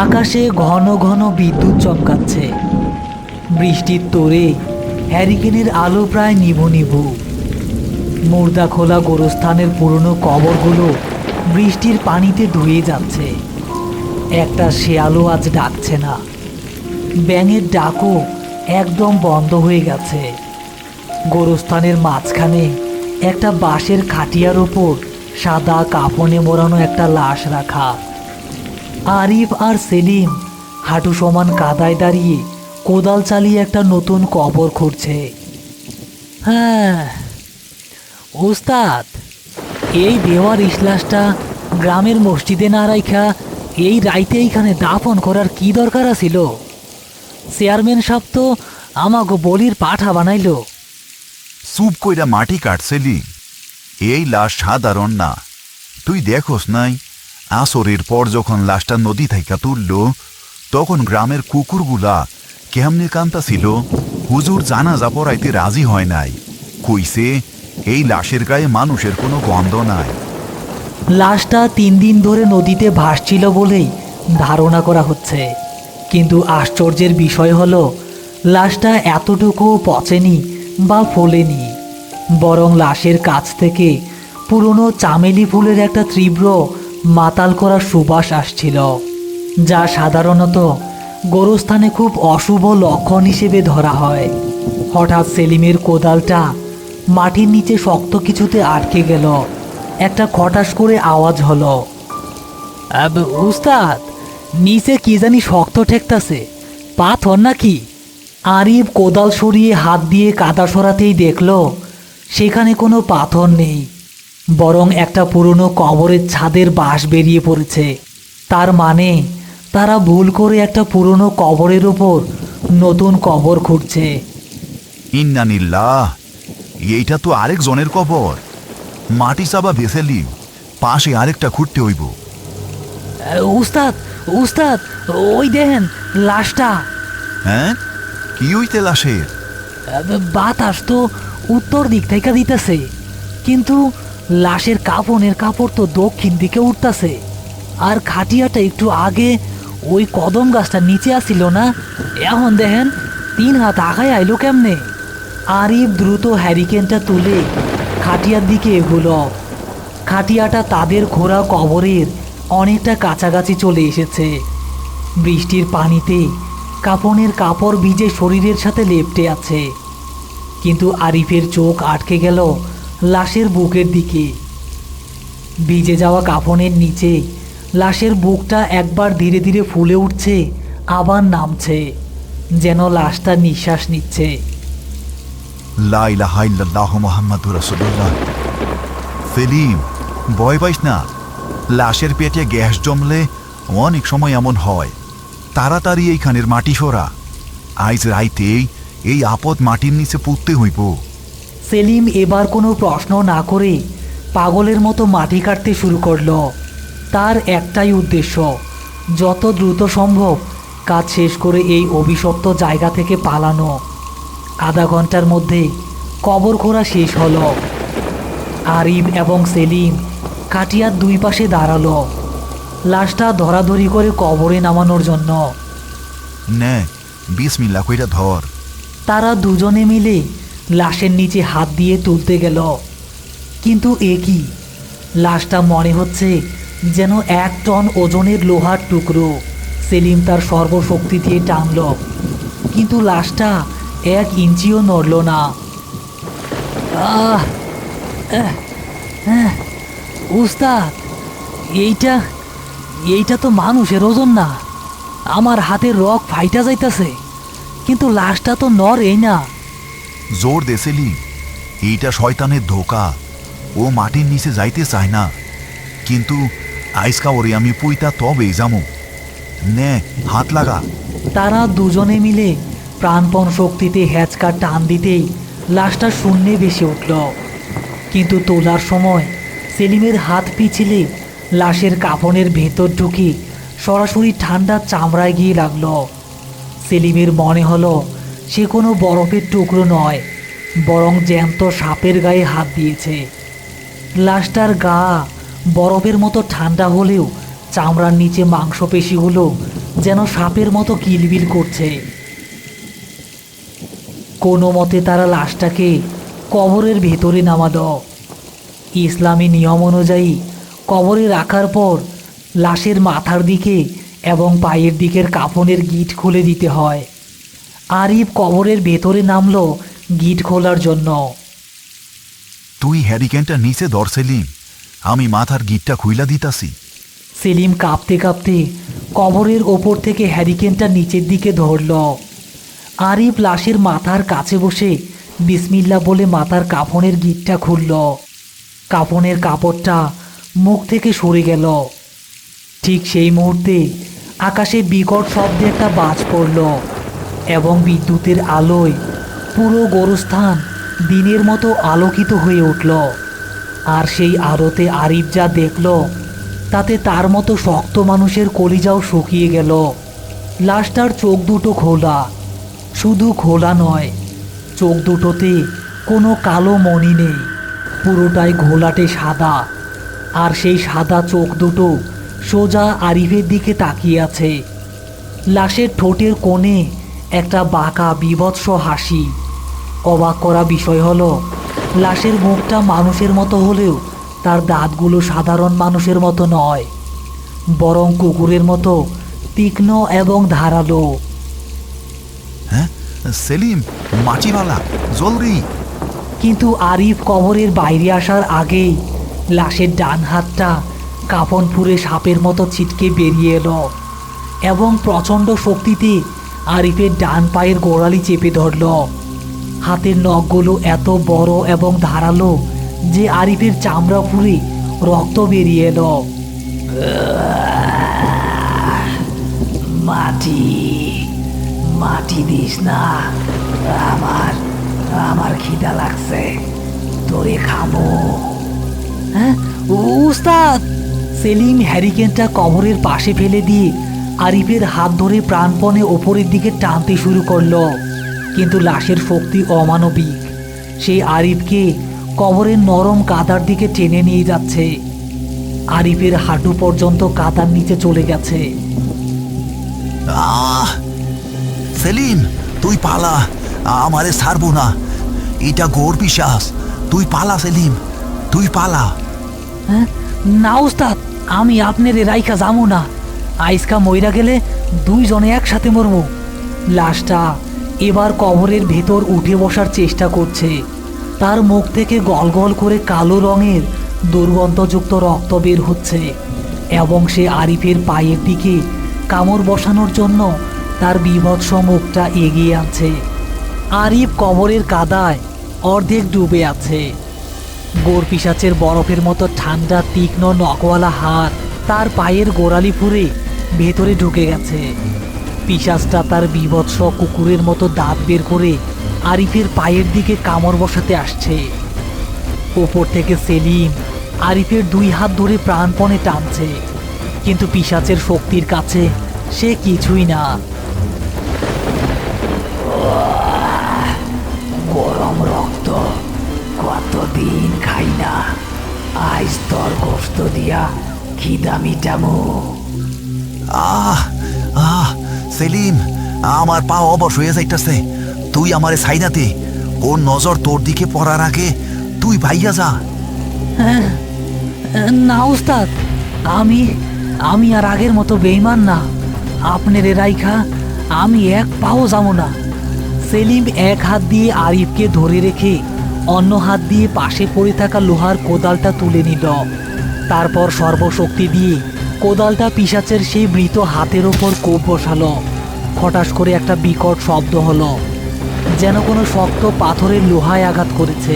আকাশে ঘন ঘন বিদ্যুৎ চমকাচ্ছে। বৃষ্টির তোড়ে হ্যারিকেনের আলো প্রায় নিভু নিভু। মুর্দা খোলা গোরস্থানের পুরনো কবরগুলো বৃষ্টির পানিতে ধুয়ে যাচ্ছে। একটা শেয়ালও আজ ডাকছে না। ব্যাঙের ডাকও একদম বন্ধ হয়ে গেছে। গোরস্থানের মাঝখানে একটা বাঁশের খাটিয়ার ওপর সাদা কাফনে মোড়ানো একটা লাশ রাখা। আরিফ আর সেলিম হাঁটু সমান কাদায় দাঁড়িয়ে কোদাল চালিয়ে একটা নতুন কবর খুঁড়ছে। হ্যাঁ ওস্তাদ, এই দেওয়ার ইসলাসটা গ্রামের মসজিদে না রাইখা এই রাইতে এইখানে দাফন করার কি দরকার ছিল? চেয়ারম্যান সাহেব তো আমাকে বলির পাঠা বানাইল। চুপ কইরা মাটি কাটছেলি। এই লাশ সাধারণ না। তুই দেখোস নাই, আসরের পর যখন লাশটা নদী থেকে তুলল তখন গ্রামের কুকুরগুলা কেমনে কান্তা ছিল। হুজুর জানাজা পড়াইতে রাজি হয় নাই, কইছে এই লাশের গায়ে মানুষের কোনো গন্ধ নাই। লাশটা 3 দিন ধরে নদীতে ভাসছিল বলেই ধারণা করা হচ্ছে। কিন্তু আশ্চর্যের বিষয় হলো লাশটা এতটুকু পচেনি বা ফোলেনি, বরং লাশের কাছ থেকে পুরনো চামেলি ফুলের একটা তীব্র মাতাল করা সুবাস আসছিল, যা সাধারণত গোরস্থানে খুব অশুভ লক্ষণ হিসেবে ধরা হয়। হঠাৎ সেলিমের কোদালটা মাটির নিচে শক্ত কিছুতে আটকে গেল। একটা খটাস করে আওয়াজ হলো। উস্তাদ, নিচে কি জানি শক্ত ঠেকতাছে, পাথর নাকি? আরিফ কোদাল সরিয়ে হাত দিয়ে কাদা সরাতেই দেখল সেখানে কোনো পাথর নেই, বরং একটা পুরনো কবরের ছাদের বাঁশ বেরিয়ে পড়েছে। তার মানে তারা ভুল করে একটা পুরনো কবরের ওপর নতুন কবর খুঁড়ছে। ইন্নানিল্লাহ, এইটা তো আরেক জনের কবর। মাটি চাবা বেছেলি, পাশে আরেকটা খুঁড়তে হইব। উস্তাদ উস্তাদ, ওই দেখেন লাশটা। হ্যাঁ, কি হইতে লাশের? বাতাস তো উত্তর দিক থেকে দিতেছে, কিন্তু লাশের কাফনের কাপড় তো দক্ষিণ দিকে উঠতেছে। আর খাটিয়াটা একটু আগে ওই কদম গাছটার নিচে আসিল না, এখন দেখেন 3 হাত আগায় আইলো কেমনে? আরিফ দ্রুত হ্যারিকেনটা তুলে খাটিয়ার দিকে এগুলো। খাটিয়াটা তাদের ঘোরা কবরের অনেকটা কাছাকাছি চলে এসেছে। বৃষ্টির পানিতে কাফনের কাপড় ভিজে শরীরের সাথে লেপ্টে আছে, কিন্তু আরিফের চোখ আটকে গেল লাশের বুকের দিকে। ভিজে যাওয়া কাফনের নিচে লাশের বুকটা একবার ধীরে ধীরে ফুলে উঠছে, আবার নামছে, যেন লাশটা নিঃশ্বাস নিচ্ছে। লা ইলাহা ইল্লাল্লাহু মুহাম্মাদুর রাসূলুল্লাহ। সেলিম, ভয় পাইস না। লাশের পেটে গ্যাস জমলে অনেক সময় এমন হয়। তাড়াতাড়ি এইখানের মাটি সরা। আইজ রাইতেই এই আপদ মাটির নিচে পুঁততে হইব। সেলিম এবার কোনো প্রশ্ন না করে পাগলের মতো মাটি কাটতে শুরু করলো। তার একটাই উদ্দেশ্য, যত দ্রুত সম্ভব কাজ শেষ করে এই অভিশপ্ত জায়গা থেকে পালানো। আধা ঘন্টার মধ্যে কবর খোঁড়া শেষ হলো। আরিফ এবং সেলিম খাটিয়ার 2 পাশে দাঁড়ালো, লাশটা ধরাধরি করে কবরে নামানোর জন্য। নে, বিসমিল্লাহ কইরা ধর। তারা দুজনে মিলে লাশের নিচে হাত দিয়ে তুলতে গেল, কিন্তু এ কি, লাশটা মনে হচ্ছে যেন 1 টন ওজনের লোহার টুকরো। সেলিম তার সর্বশক্তি দিয়ে টানল, কিন্তু লাশটা 1 ইঞ্চিও নড়ল না। উস্তাদ, এইটা এইটা তো মানুষের ওজন না। আমার হাতের রক ফাইটা যাইতাছে, কিন্তু লাশটা তো নড়েই না। জোর দেশেলি, এইটা শয়তানের ধোকা। ও মাটির নিচে যাইতে চায় না, কিন্তু আইসকা ওরে আমি পুইতা তবেই যামু। নে, হাত লাগা। তারা দুজনে মিলে প্রাণপণ শক্তিতে হ্যাচকা টান দিতেই লাশটা শূন্যে ভেসে উঠল। কিন্তু তোলার সময় সেলিমের হাত পিছলে লাশের কাফনের ভেতর ঢুকে সরাসরি ঠান্ডা চামড়ায় গিয়ে লাগল। সেলিমের মনে হলো সে কোনো বরফের টুকরো নয়, বরং জ্যান্ত সাপের গায়ে হাত দিয়েছে। লাশটার গা বরফের মতো ঠান্ডা হলেও চামড়ার নিচে মাংসপেশিগুলো যেন সাপের মতো কিলবিল করছে। কোনো মতে তারা লাশটাকে কবরের ভেতরে নামালো। ইসলামী নিয়ম অনুযায়ী কবরে রাখার পর লাশের মাথার দিকে এবং পায়ের দিকের কাফনের গিঁট খুলে দিতে হয়। আরিফ কবরের ভেতরে নামলো গিঁট খোলার জন্য। তুই হ্যারিকেনটা নিচে ধর সেলিম, আমি মাথার গিটটা খুইলা দিতাছি। সেলিম কাঁপতে কাঁপতে কবরের ওপর থেকে হ্যারিকেনটা নিচের দিকে ধরল। আরিফ লাশের মাথার কাছে বসে বিসমিল্লা বলে মাথার কাফনের গিঁটটা খুলল। কাফনের কাপড়টা মুখ থেকে সরে গেল। ঠিক সেই মুহূর্তে আকাশে বিকট শব্দে একটা বাজ পড়ল এবং বিদ্যুতের আলোয় পুরো গোরস্থান দিনের মতো আলোকিত হয়ে উঠল। আর সেই আলোতে আরিফ যা দেখল তাতে তার মতো শক্ত মানুষের কলিজাও শুকিয়ে গেল। লাশটার চোখ দুটো খোলা, শুধু খোলা নয়, চোখ দুটোতে কোনো কালো মণি নেই, পুরোটাই ঘোলাটে সাদা। আর সেই সাদা চোখ দুটো সোজা আরিফের দিকে তাকিয়ে আছে। লাশের ঠোঁটের কোণে একটা বাঁকা বীভৎস হাসি। অবাক করা বিষয় হলো লাশের মুখটা মানুষের মতো হলেও তার দাঁতগুলো সাধারণ মানুষের মতো নয়, বরং কুকুরের মতো তীক্ষ্ণ এবং ধারালো। হ্যাঁ সেলিম, মাটিওয়ালা জলদি! কিন্তু আরিফ কবরের বাইরে আসার আগেই লাশের ডান হাতটা কাফন পুরে সাপের মতো ছিটকে বেরিয়ে এলো এবং প্রচণ্ড শক্তিতে আরিফের ডান পায়ের গোড়ালি চেপে ধরল। হাতের নখগুলো এত বড় এবং ধারালো যে আরিফের চামড়া পুড়ে রক্ত বেরিয়ে এলো। মাটি মাটি দিস না, আমার আমার খিদা লাগছে, তোরে খাবো। হ্যাঁ উস্তাদ! সেলিম হ্যারিকেনটা কবরের পাশে ফেলে দিয়ে আরিফের হাত ধরে প্রাণপণে ওপরের দিকে টানতে শুরু করলো। কিন্তু লাশের শক্তি অমানবিক। সেই আরিফকে কবরের নরম কাদার দিকে টেনে নিয়ে যাচ্ছে। আরিফের হাঁটু পর্যন্ত কাদার নিচে চলে গেছে। সেলিম, তুই পালা, আমারে ছাড়বো না, এটা গোর পিশাচ, তুই পালা সেলিম, তুই পালা। হ্যাঁ না উস্তাদ, আমি আপনার রাইখা যাবো না। আইসকা মইরা গেলে দুইজনে একসাথে মরবো। লাশটা এবার কবরের ভেতর উঠে বসার চেষ্টা করছে। তার মুখ থেকে গল গল করে কালো রঙের দুর্গন্ধযুক্ত রক্ত বের হচ্ছে এবং সে আরিফের পায়ের দিকে কামড় বসানোর জন্য তার বীভৎস মুখটা এগিয়ে আনছে। আরিফ কবরের কাদায় অর্ধেক ডুবে আছে। গোর পিশাচের বরফের মতো ঠান্ডা তীক্ষ্ণ নখওয়ালা হাত তার পায়ের গোড়ালি ফুঁড়ে ভেতরে ঢুকে গেছে। পিশাচটা তার বীভৎস কুকুরের মতো দাঁত বের করে আরিফের পায়ের দিকে কামড় বসাতে আসছে। ওপর থেকে সেলিম আরিফের দুই হাত ধরে প্রাণপণে টানছে, কিন্তু পিশাচের শক্তির কাছে সে কিছুই না। গরম রক্ত, কতদিন খাই না, আজ তোর গোশত দিয়া খিদা মিটামো। আহ আহ সেলিম, আমার পা অবশ হয়ে যাইতেছে, তুই আমারে সাইনাতে, ওর নজর তোর দিকে পড়ার আগে তুই ভাইয়া যা। না উস্তাদ, আমি আমি আর আগের মতো বেইমান না। আপনার রাইখা আমি এক পাও যাবো না। সেলিম এক হাত দিয়ে আরিফকে ধরে রেখে অন্য হাত দিয়ে পাশে পড়ে থাকা লোহার কোদালটা তুলে নিল। তারপর সর্বশক্তি দিয়ে কোদালটা পিশাচের সেই মৃত হাতের ওপর কোপ বসালো। ফটাস করে একটা বিকট শব্দ হলো, যেন কোনো শক্ত পাথরের লোহায় আঘাত করেছে।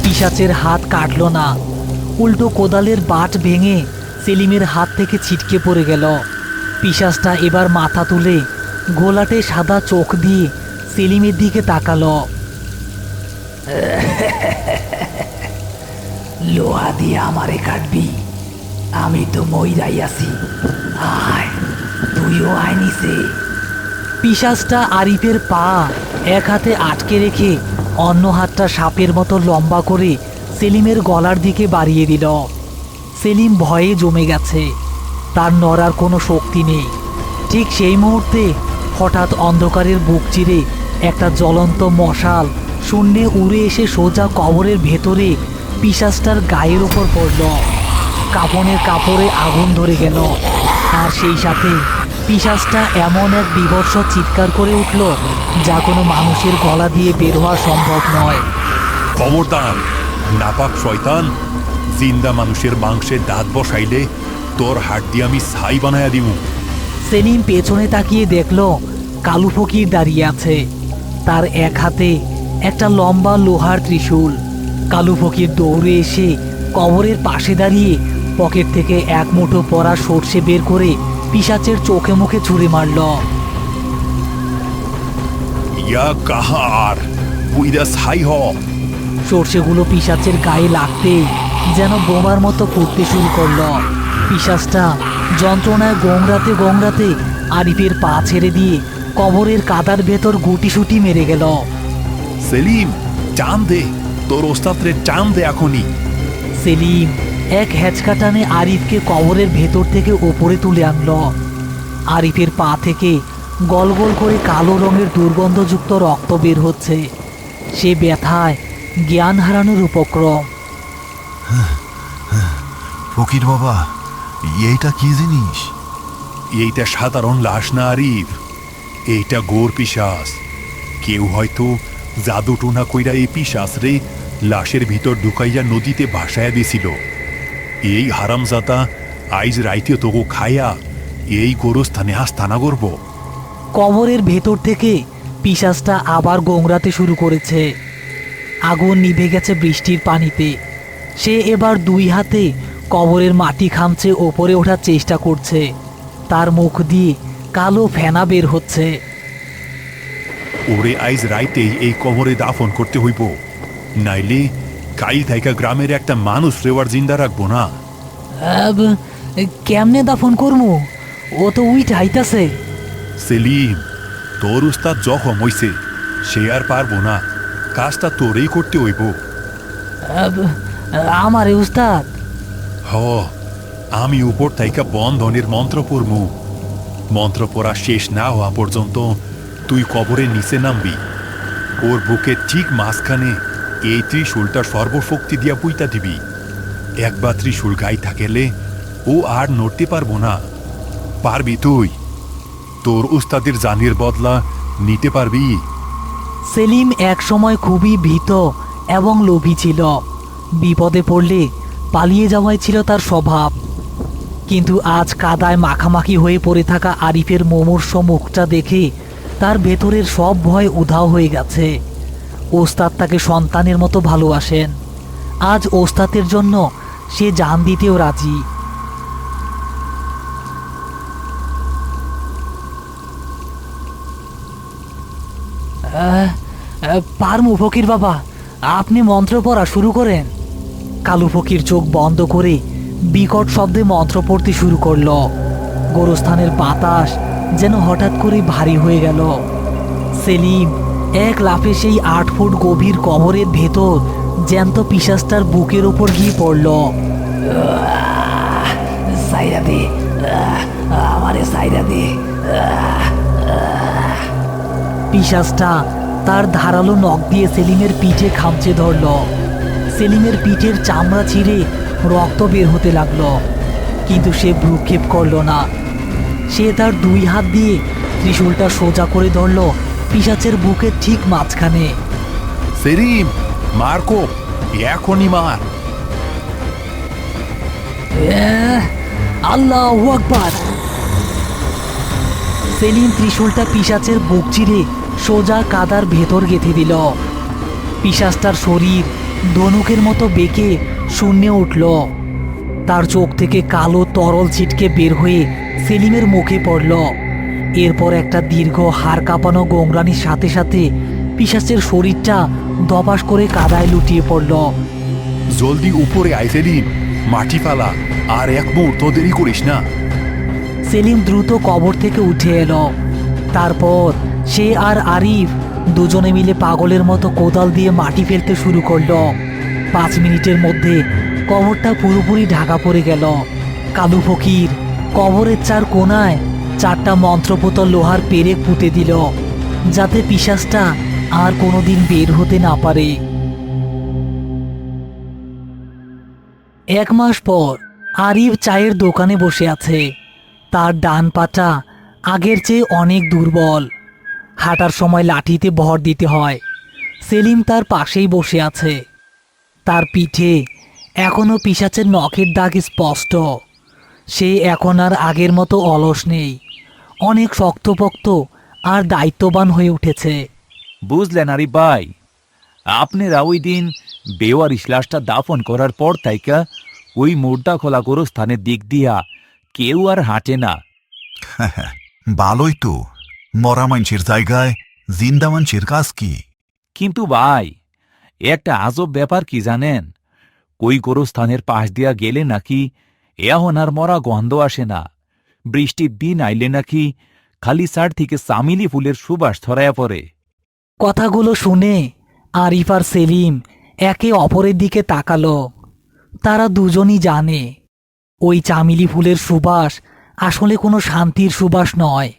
পিশাচের হাত কাটল না, উল্টো কোদালের বাট ভেঙে সেলিমের হাত থেকে ছিটকে পড়ে গেল। পিশাচটা এবার মাথা তুলে ঘোলাটে সাদা চোখ দিয়ে সেলিমের দিকে তাকালো। লোহা দিয়ে আমারে কাটবি? আমি তো মইরাই আছি, আয় তুইও আয় নিছে। পিশাচটা আরিফের পা এক হাতে আটকে রেখে অন্য হাতটা সাপের মতো লম্বা করে সেলিমের গলার দিকে বাড়িয়ে দিল। সেলিম ভয়ে জমে গেছে, তার নড়ার কোনো শক্তি নেই। ঠিক সেই মুহূর্তে হঠাৎ অন্ধকারের বুক চিরে একটা জ্বলন্ত মশাল শূন্যে উড়ে এসে সোজা কবরের ভেতরে পিশাচটার গায়ের উপর পড়ল। কাফনের কাপড়ে আগুন ধরে গেল, আর সেই সাথে পিশাচটা এমন এক বীভৎস চিৎকার করে উঠল যা কোনো মানুষের গলা দিয়ে বের হওয়া সম্ভব নয়। খবরদার নাপাক শয়তান, জিন্দা মানুষের মাংসে দাঁত বসাইলে তোর হাত দিয়ে আমি ছাই বানায়া দিব। সেলিম পেছনে তাকিয়ে দেখল কালু ফকির দাঁড়িয়ে আছে, তার এক হাতে একটা লম্বা লোহার ত্রিশূল। কালু ফকির দৌড়ে এসে কবরের পাশে দাঁড়িয়ে পকেট থেকে এক মুঠো পরা সর্ষে বের করে পিশাচের চোখে মুখে ছুঁড়ে মারল। ইয়া কাহার পুইরা ছাই হ। সর্ষেগুলো পিশাচের গায়ে লাগতেই যেন বোমার মতো ফুটতে শুরু করলো। পিশাচটা যন্ত্রণায় গোংরাতে গোংরাতে আরিফের পা ছেড়ে দিয়ে কবরের কাদার ভেতর গুটিসুটি মেরে গেল। সেলিম, টান দে, তোর ওস্তাদরে টান দে এখনই। সেলিম এক হ্যাচকা টানে আরিফকে কবরের ভেতর থেকে ওপরে তুলে আনলো। আরিফের পা থেকে গল গল করে কালো রঙের দুর্গন্ধযুক্ত রক্ত বের হচ্ছে। সে ব্যথায় জ্ঞান হারানোর উপক্রম। ফকির বাবা, এইটা কি জিনিস? এইটা সাধারণ লাশ না আরিফ, এইটা গোর পিশাচ। কেউ হয়তো জাদু টোনা কইরা এই পিশাচ রে লাশের ভিতর ঢুকাইয়া নদীতে ভাসায়া দিছিল। এই হারামজাদা আইজ রাইতে তোকে খাইয়া এই গোরস্থানে আস্তানা করব। কবরের ভেতর থেকে পিশাচটা আবার গোংরাতে শুরু করেছে। আগুন নিভে গেছে বৃষ্টির পানিতে। সে এবার দুই হাতে কবরের মাটি খামচে ওপরে ওঠার চেষ্টা করছে। তার মুখ দিয়ে কালো ফেনা বের হচ্ছে। ওরে আইজ রাইতেই এই কবরে দাফন করতে হইব, নাইলে কাইল থাইকা গ্রামের একটা মানুষ রেওয়ার জিন্দা রাখবো না। কেমনে দাফন করমু? ও তো উইট হাইতাছে। সেলিম, তোর উস্তাদ জখম হইছে, সে আর পারবো না, কাজটা তোরেই করতে হইব। আমারে উস্তাদ? হ, আমি উপর থাইকা বন্ধনের মন্ত্র পড়মু। মন্ত্র পড়া শেষ না হওয়া পর্যন্ত তুই কবরের নিচে নামবি। ওর বুকের ঠিক মাঝখানে এই ত্রিশূলটা সর্বশক্তি দিয়া পুইতা দিবি। একবার ত্রিশূল গায়ে থাকেলে ও আর নড়তে পারবো না। পারবি তুই? তোর উস্তাদের জানের বদলা নিতে পারবি? সেলিম এক সময় খুবই ভীত এবং লোভী ছিল। বিপদে পড়লে পালিয়ে যাওয়াই ছিল তার স্বভাব। কিন্তু আজ কাদায় মাখামাখি হয়ে পড়ে থাকা আরিফের মুমূর্ষ মুখটা দেখে তার ভেতরের সব ভয় উধাও হয়ে গেছে। ওস্তাদ তাকে সন্তানের মতো ভালোবাসেন। আজ ওস্তাদের জন্য সে জান দিতেও রাজি। পারমু ফকির বাবা, আপনি মন্ত্র পড়া শুরু করেন। কালু ফকির চোখ বন্ধ করে বিকট শব্দে মন্ত্র পড়তে শুরু করলো। গোরস্থানের বাতাস যেন হঠাৎ করে ভারী হয়ে গেল। সেলিম এক লাফে সেই 8 ফুট গভীর কবরের ভেতর জ্যান্ত পিশাচটার বুকের ওপর গিয়ে পড়ল। সাইরা দে, আমারে সাইরা দে। পিশাচটা তার ধারালো নখ দিয়ে সেলিমের পিঠে খামচে ধরল। সেলিমের পিঠের চামড়া ছিঁড়ে রক্ত বের হতে লাগলো, কিন্তু সে ভ্রুক্ষেপ করল না। সে তার 2 হাত দিয়ে ত্রিশূলটা সোজা করে ধরল পিশাচের বুকের ঠিক মাঝখানে। সেলিম, মারকো, এখনই মার। আল্লাহু আকবার! সেলিম ত্রিশূলটা পিশাচের বুক চিরে সোজা কাদার ভেতর গেঁথে দিল। পিশাচটার শরীর ধনুকের মতো বেঁকে শূন্যে উঠল। তার চোখ থেকে কালো তরল ছিটকে বের হয়ে সেলিমের মুখে পড়ল। এরপর একটা দীর্ঘ হাড় কাঁপানো গোংরানির সাথে সাথে পিশাচের শরীরটা দপাস করে কাদায় লুটিয়ে পড়ল। জলদি উপরে আয় সেলিম, মাটি ফালা, আর এক মুহূর্ত দেরি করিস না। সেলিম দ্রুত কবর থেকে উঠে এলো। তারপর সে আর আরিফ দুজনে মিলে পাগলের মতো কোদাল দিয়ে মাটি ফেলতে শুরু করলো। 5 মিনিটের মধ্যে কবরটা পুরোপুরি ঢাকা পড়ে গেল। কালু ফকির কবরের 4 কোণায় 4টা মন্ত্রপুত লোহার পেরেক পুঁতে দিল, যাতে পিশাচটা আর কোনোদিন বের হতে না পারে। 1 মাস পর আরিফ চায়ের দোকানে বসে আছে। তার ডান পাটা আগের চেয়ে অনেক দুর্বল, হাঁটার সময় লাঠিতে ভর দিতে হয়। সেলিম তার পাশেই বসে আছে। তার পিঠে এখনো পিশাচের নখের দাগ স্পষ্ট। সে এখন আর আগের মতো অলস নেই, অনেক শক্তপোক্ত আর দায়িত্ববান হয়ে উঠেছে। বুঝলেন আরিফ ভাই, আপনারা ওই দিন বেওয়ারিশ লাশটা দাফন করার পর তাইকা ওই মোড়টা খোলা গোরস্থানের দিক দিয়া কেউ আর হাঁটে না। ভালোই তো, মরা মানুষের জায়গায় জিন্দা মানুষের কাজ কি? কিন্তু ভাই, একটা আজব ব্যাপার কি জানেন? ওই গোরস্থানের পাশ দিয়া গেলে নাকি এখন আর মরা গন্ধ আসে না। বৃষ্টির দিন আইলে নাকি খালি সার থেকে চামিলি ফুলের সুবাস ছড়াইয়া পড়ে। কথাগুলো শুনে আরিফ আর সেলিম একে অপরের দিকে তাকালো। তারা দুজনই জানে ওই চামিলি ফুলের সুবাস আসলে কোনো শান্তির সুবাস নয়,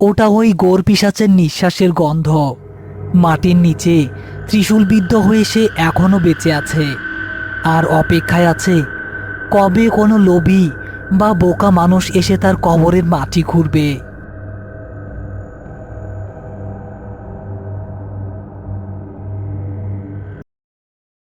ওটা ওই গোর পিশাচের নিঃশ্বাসের গন্ধ। মাটির নিচে ত্রিশূলবিদ্ধ হয়ে সে এখনো বেঁচে আছে, আর অপেক্ষায় আছে কবে কোনো লোভী বা বোকা মানুষ এসে তার কবরের মাটি খুঁড়বে।